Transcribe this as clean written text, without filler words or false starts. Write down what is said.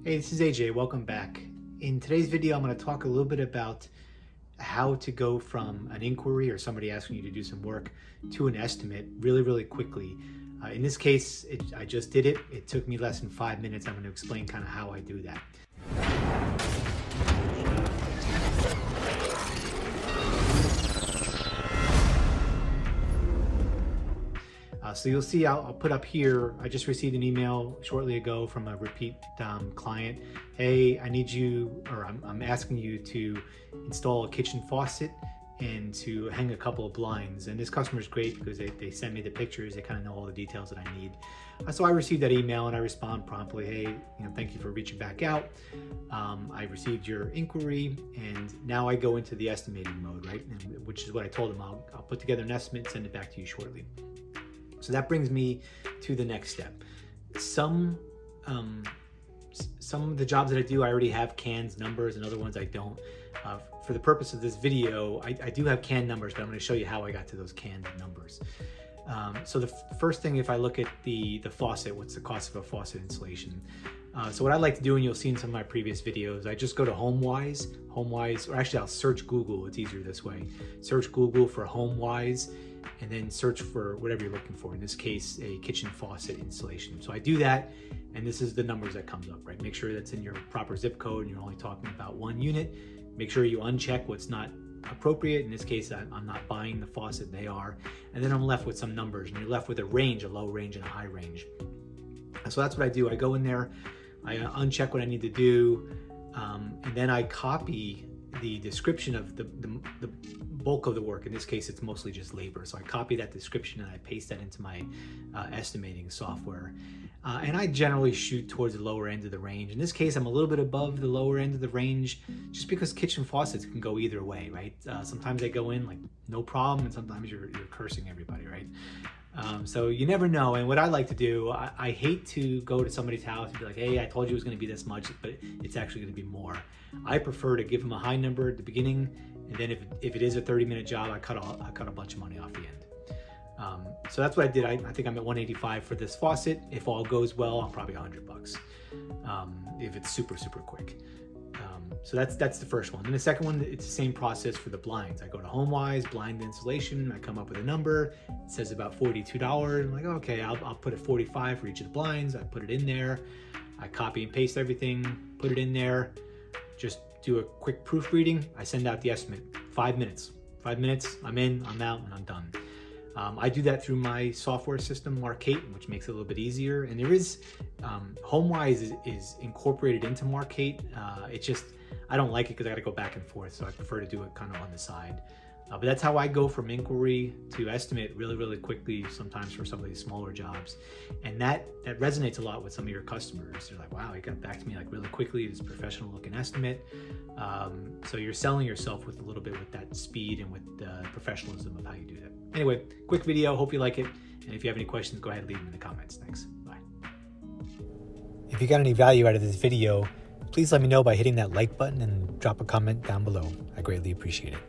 Hey, this is AJ. Welcome back. In today's video, I'm going to talk a little bit about how to go from an inquiry or somebody asking you to do some work to an estimate really quickly. In this case, I just did it. It took me less than 5 minutes. I'm going to explain kind of how I do that. So you'll see, I'll put up here, I just received an email shortly ago from a repeat client. Hey, I need you, or I'm asking you to install a kitchen faucet and to hang a couple of blinds. And this customer is great because they send me the pictures, they kind of know all the details that I need. So I received that email and I respond promptly, hey, thank you for reaching back out. I received your inquiry and now I go into the estimating mode, right? Which is what I told them, I'll put together an estimate and send it back to you shortly. So that brings me to the next step. Some of the jobs that I do, I already have canned numbers, and other ones I don't. For the purpose of this video, I do have canned numbers, but I'm going to show you how I got to those canned numbers. So the first thing, if I look at the faucet, what's the cost of a faucet installation? So what I like to do, and you'll see in some of my previous videos, I just go to HomeWise, or actually I'll search Google, it's easier this way. Search Google for HomeWise, and then search for whatever you're looking for. In this case, a kitchen faucet installation. So I do that, and this is the numbers that comes up, right? Make sure that's in your proper zip code and you're only talking about one unit. Make sure you uncheck what's not appropriate. In this case, I'm not buying the faucet, they are. And then I'm left with some numbers, and you're left with a range, a low range and a high range. So that's what I do. I go in there, I uncheck what I need to do, and then I copy the description of the bulk of the work. In this case, it's mostly just labor. So I copy that description and I paste that into my estimating software. And I generally shoot towards the lower end of the range. In this case, I'm a little bit above the lower end of the range just because kitchen faucets can go either way, right? Sometimes they go in like no problem, and sometimes you're cursing everybody, right? So you never know. And what I like to do, I hate to go to somebody's house and be like, hey, I told you it was going to be this much, but it's actually going to be more. I prefer to give them a high number at the beginning, and then if it is a 30-minute job, I cut a bunch of money off the end. So that's what I did. I think I'm at 185 for this faucet. If all goes well, I'm probably $100 if it's super quick. So that's the first one. And the second one, it's the same process for the blinds. I go to HomeWise, blind installation, I come up with a number. It says about $42. I'm like, okay, I'll put it 45 for each of the blinds. I put it in there. I copy and paste everything, put it in there, just do a quick proofreading. I send out the estimate, 5 minutes. 5 minutes, I'm in, I'm out, and I'm done. I do that through my software system, Markate, which makes it a little bit easier. And there is, HomeWise is incorporated into Markate. It's just, I don't like it because I got to go back and forth, so I prefer to do it kind of on the side. But that's how I go from inquiry to estimate really quickly, sometimes for some of these smaller jobs. And that resonates a lot with some of your customers. They're like, wow, he got back to me like really quickly, this professional looking estimate. So you're selling yourself with a little bit with that speed and with the professionalism of how you do that. Anyway, quick video, hope you like it. And if you have any questions, go ahead and leave them in the comments. Thanks, bye. If you got any value out of this video, please let me know by hitting that like button and drop a comment down below. I greatly appreciate it.